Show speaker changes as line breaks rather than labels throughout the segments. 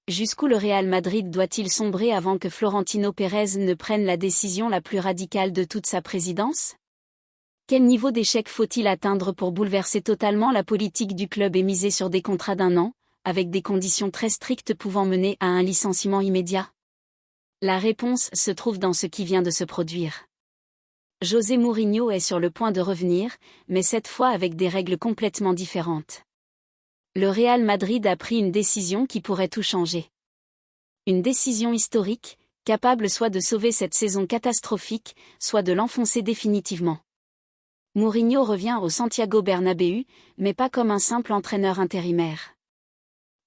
Jusqu'où le Real Madrid doit-il sombrer avant que Florentino Pérez ne prenne la décision la plus radicale de toute sa présidence? Quel niveau d'échec faut-il atteindre pour bouleverser totalement la politique du club et miser sur des contrats d'1 an, avec des conditions très strictes pouvant mener à un licenciement immédiat? La réponse se trouve dans ce qui vient de se produire. José Mourinho est sur le point de revenir, mais cette fois avec des règles complètement différentes. Le Real Madrid a pris une décision qui pourrait tout changer. Une décision historique, capable soit de sauver cette saison catastrophique, soit de l'enfoncer définitivement. Mourinho revient au Santiago Bernabéu, mais pas comme un simple entraîneur intérimaire.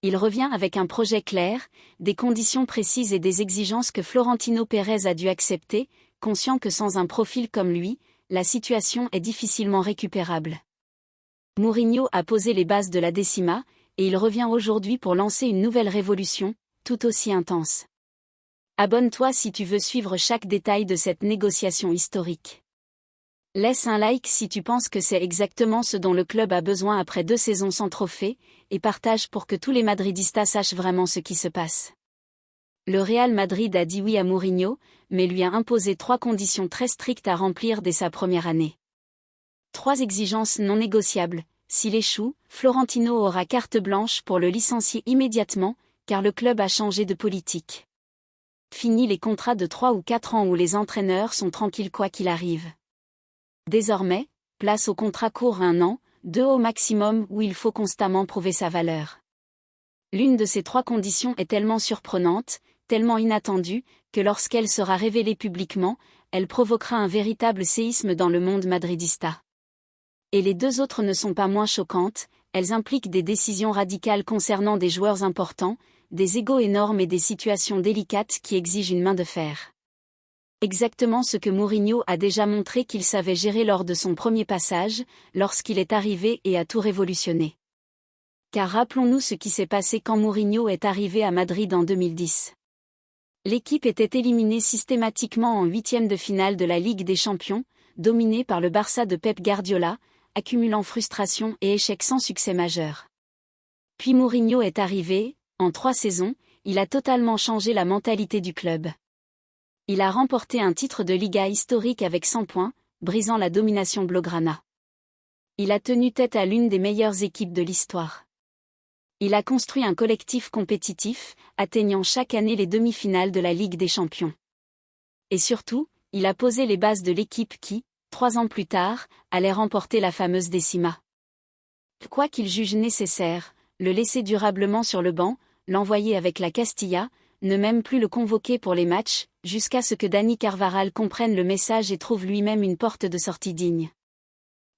Il revient avec un projet clair, des conditions précises et des exigences que Florentino Pérez a dû accepter, conscient que sans un profil comme lui, la situation est difficilement récupérable. Mourinho a posé les bases de la décima, et il revient aujourd'hui pour lancer une nouvelle révolution, tout aussi intense. Abonne-toi si tu veux suivre chaque détail de cette négociation historique. Laisse un like si tu penses que c'est exactement ce dont le club a besoin après 2 saisons sans trophée, et partage pour que tous les madridistas sachent vraiment ce qui se passe. Le Real Madrid a dit oui à Mourinho, mais lui a imposé 3 conditions très strictes à remplir dès sa première année. 3 exigences non négociables. S'il échoue, Florentino aura carte blanche pour le licencier immédiatement, car le club a changé de politique. Fini les contrats de 3 ou 4 ans où les entraîneurs sont tranquilles quoi qu'il arrive. Désormais, place au contrat court 1 an, 2 au maximum où il faut constamment prouver sa valeur. L'une de ces 3 conditions est tellement surprenante, tellement inattendue, que lorsqu'elle sera révélée publiquement, elle provoquera un véritable séisme dans le monde madridista. Et les 2 autres ne sont pas moins choquantes, elles impliquent des décisions radicales concernant des joueurs importants, des égos énormes et des situations délicates qui exigent une main de fer. Exactement ce que Mourinho a déjà montré qu'il savait gérer lors de son premier passage, lorsqu'il est arrivé et a tout révolutionné. Car rappelons-nous ce qui s'est passé quand Mourinho est arrivé à Madrid en 2010. L'équipe était éliminée systématiquement en 8e de finale de la Ligue des Champions, dominée par le Barça de Pep Guardiola, accumulant frustration et échecs sans succès majeur. Puis Mourinho est arrivé, en 3 saisons, il a totalement changé la mentalité du club. Il a remporté un titre de Liga historique avec 100 points, brisant la domination blaugrana. Il a tenu tête à l'une des meilleures équipes de l'histoire. Il a construit un collectif compétitif, atteignant chaque année les demi-finales de la Ligue des Champions. Et surtout, il a posé les bases de l'équipe qui, 3 ans plus tard, allait remporter la fameuse décima. Quoi qu'il juge nécessaire, le laisser durablement sur le banc, l'envoyer avec la Castilla, ne même plus le convoquer pour les matchs, jusqu'à ce que Dani Carvajal comprenne le message et trouve lui-même une porte de sortie digne.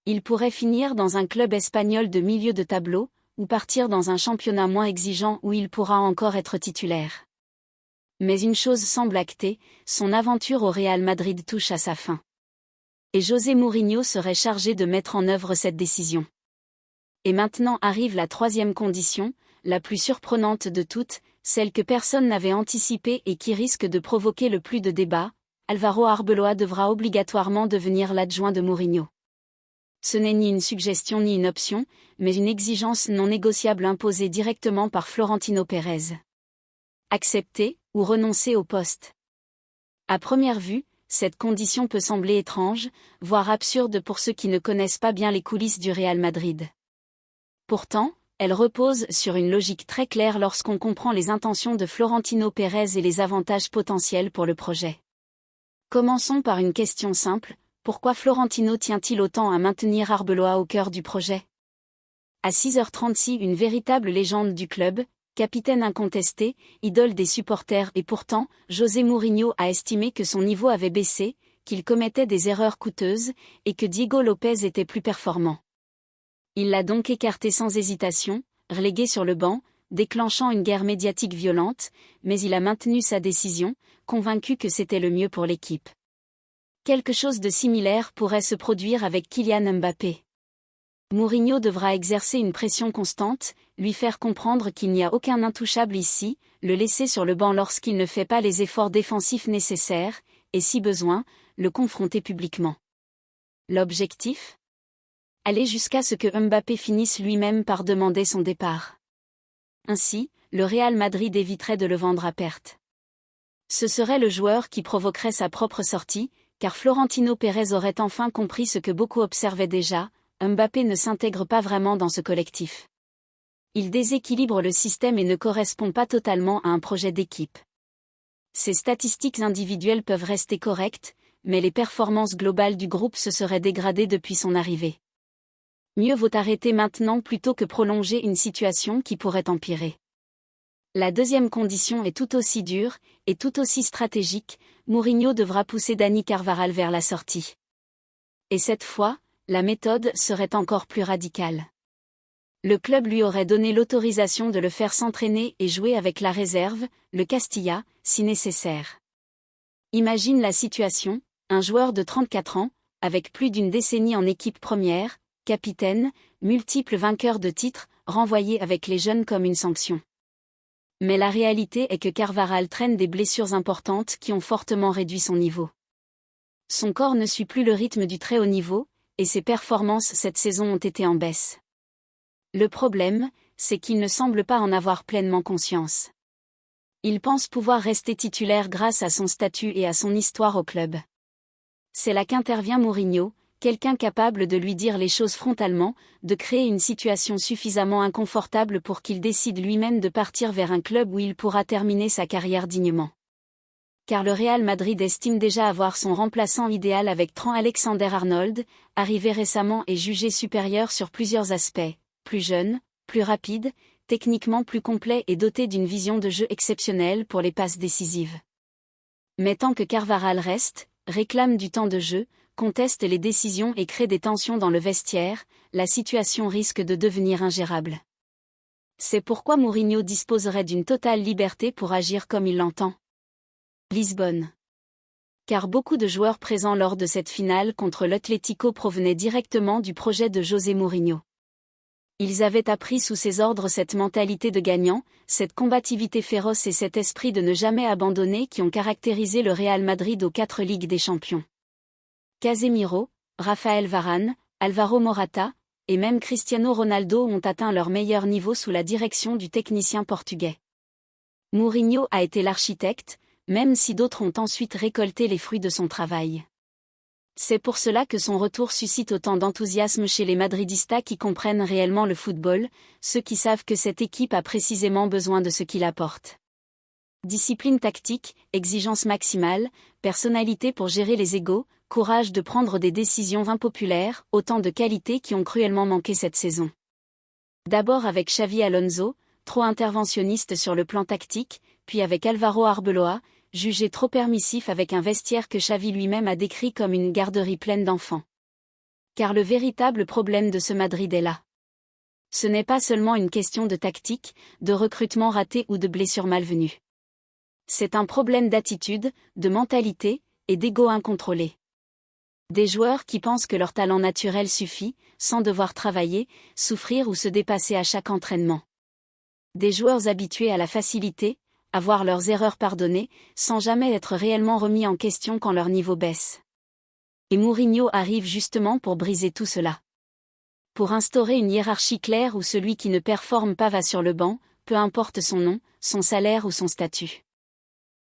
Il pourrait finir dans un club espagnol de milieu de tableau, ou partir dans un championnat moins exigeant où il pourra encore être titulaire. Mais une chose semble actée, son aventure au Real Madrid touche à sa fin. Et José Mourinho serait chargé de mettre en œuvre cette décision. Et maintenant arrive la 3e condition, la plus surprenante de toutes, celle que personne n'avait anticipée et qui risque de provoquer le plus de débats, Álvaro Arbeloa devra obligatoirement devenir l'adjoint de Mourinho. Ce n'est ni une suggestion ni une option, mais une exigence non négociable imposée directement par Florentino Pérez. Accepter ou renoncer au poste. À première vue, cette condition peut sembler étrange, voire absurde pour ceux qui ne connaissent pas bien les coulisses du Real Madrid. Pourtant, elle repose sur une logique très claire lorsqu'on comprend les intentions de Florentino Pérez et les avantages potentiels pour le projet. Commençons par une question simple, pourquoi Florentino tient-il autant à maintenir Arbeloa au cœur du projet? À 6h36, une véritable légende du club, capitaine incontesté, idole des supporters et pourtant, José Mourinho a estimé que son niveau avait baissé, qu'il commettait des erreurs coûteuses, et que Diego Lopez était plus performant. Il l'a donc écarté sans hésitation, relégué sur le banc, déclenchant une guerre médiatique violente, mais il a maintenu sa décision, convaincu que c'était le mieux pour l'équipe. Quelque chose de similaire pourrait se produire avec Kylian Mbappé. Mourinho devra exercer une pression constante, lui faire comprendre qu'il n'y a aucun intouchable ici, le laisser sur le banc lorsqu'il ne fait pas les efforts défensifs nécessaires, et si besoin, le confronter publiquement. L'objectif ? Aller jusqu'à ce que Mbappé finisse lui-même par demander son départ. Ainsi, le Real Madrid éviterait de le vendre à perte. Ce serait le joueur qui provoquerait sa propre sortie, car Florentino Pérez aurait enfin compris ce que beaucoup observaient déjà, Mbappé ne s'intègre pas vraiment dans ce collectif. Il déséquilibre le système et ne correspond pas totalement à un projet d'équipe. Ses statistiques individuelles peuvent rester correctes, mais les performances globales du groupe se seraient dégradées depuis son arrivée. Mieux vaut arrêter maintenant plutôt que prolonger une situation qui pourrait empirer. La deuxième condition est tout aussi dure, et tout aussi stratégique, Mourinho devra pousser Dani Carvajal vers la sortie. Et cette fois, la méthode serait encore plus radicale. Le club lui aurait donné l'autorisation de le faire s'entraîner et jouer avec la réserve, le Castilla, si nécessaire. Imagine la situation, un joueur de 34 ans, avec plus d'une décennie en équipe première, capitaine, multiple vainqueur de titres, renvoyé avec les jeunes comme une sanction. Mais la réalité est que Carvajal traîne des blessures importantes qui ont fortement réduit son niveau. Son corps ne suit plus le rythme du très haut niveau, et ses performances cette saison ont été en baisse. Le problème, c'est qu'il ne semble pas en avoir pleinement conscience. Il pense pouvoir rester titulaire grâce à son statut et à son histoire au club. C'est là qu'intervient Mourinho, quelqu'un capable de lui dire les choses frontalement, de créer une situation suffisamment inconfortable pour qu'il décide lui-même de partir vers un club où il pourra terminer sa carrière dignement. Car le Real Madrid estime déjà avoir son remplaçant idéal avec Trent Alexander-Arnold, arrivé récemment et jugé supérieur sur plusieurs aspects, plus jeune, plus rapide, techniquement plus complet et doté d'une vision de jeu exceptionnelle pour les passes décisives. Mais tant que Carvajal reste, réclame du temps de jeu, conteste les décisions et crée des tensions dans le vestiaire, la situation risque de devenir ingérable. C'est pourquoi Mourinho disposerait d'une totale liberté pour agir comme il l'entend. Lisbonne. Car beaucoup de joueurs présents lors de cette finale contre l'Atlético provenaient directement du projet de José Mourinho. Ils avaient appris sous ses ordres cette mentalité de gagnant, cette combativité féroce et cet esprit de ne jamais abandonner qui ont caractérisé le Real Madrid aux 4 Ligues des Champions. Casemiro, Raphaël Varane, Alvaro Morata, et même Cristiano Ronaldo ont atteint leur meilleur niveau sous la direction du technicien portugais. Mourinho a été l'architecte, même si d'autres ont ensuite récolté les fruits de son travail. C'est pour cela que son retour suscite autant d'enthousiasme chez les madridistas qui comprennent réellement le football, ceux qui savent que cette équipe a précisément besoin de ce qu'il apporte. Discipline tactique, exigence maximale, personnalité pour gérer les égos, courage de prendre des décisions impopulaires, autant de qualités qui ont cruellement manqué cette saison. D'abord avec Xavi Alonso, trop interventionniste sur le plan tactique, puis avec Álvaro Arbeloa, jugé trop permissif avec un vestiaire que Xavi lui-même a décrit comme une garderie pleine d'enfants. Car le véritable problème de ce Madrid est là. Ce n'est pas seulement une question de tactique, de recrutement raté ou de blessures malvenues. C'est un problème d'attitude, de mentalité, et d'ego incontrôlé. Des joueurs qui pensent que leur talent naturel suffit, sans devoir travailler, souffrir ou se dépasser à chaque entraînement. Des joueurs habitués à la facilité, à voir leurs erreurs pardonnées, sans jamais être réellement remis en question quand leur niveau baisse. Et Mourinho arrive justement pour briser tout cela. Pour instaurer une hiérarchie claire où celui qui ne performe pas va sur le banc, peu importe son nom, son salaire ou son statut.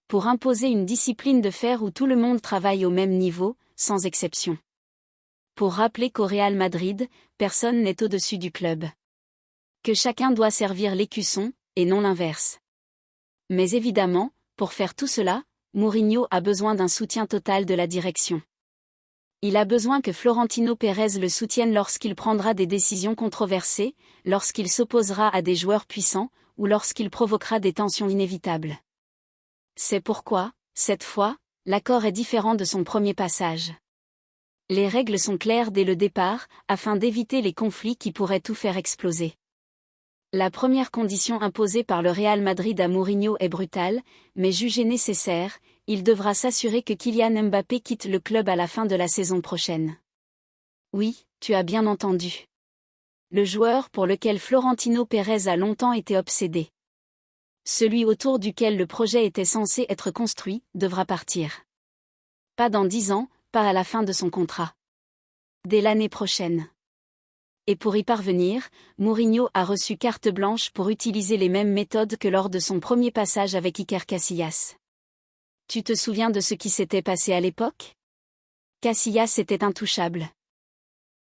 Pour imposer une discipline de fer où tout le monde travaille au même niveau, sans exception. Pour rappeler qu'au Real Madrid, personne n'est au-dessus du club. Que chacun doit servir l'écusson, et non l'inverse. Mais évidemment, pour faire tout cela, Mourinho a besoin d'un soutien total de la direction. Il a besoin que Florentino Pérez le soutienne lorsqu'il prendra des décisions controversées, lorsqu'il s'opposera à des joueurs puissants, ou lorsqu'il provoquera des tensions inévitables. C'est pourquoi, cette fois, l'accord est différent de son premier passage. Les règles sont claires dès le départ, afin d'éviter les conflits qui pourraient tout faire exploser. La première condition imposée par le Real Madrid à Mourinho est brutale, mais jugée nécessaire, il devra s'assurer que Kylian Mbappé quitte le club à la fin de la saison prochaine. Oui, tu as bien entendu. Le joueur pour lequel Florentino Pérez a longtemps été obsédé. Celui autour duquel le projet était censé être construit, devra partir. Pas dans 10 ans, pas à la fin de son contrat. Dès l'année prochaine. Et pour y parvenir, Mourinho a reçu carte blanche pour utiliser les mêmes méthodes que lors de son premier passage avec Iker Casillas. Tu te souviens de ce qui s'était passé à l'époque ? Casillas était intouchable.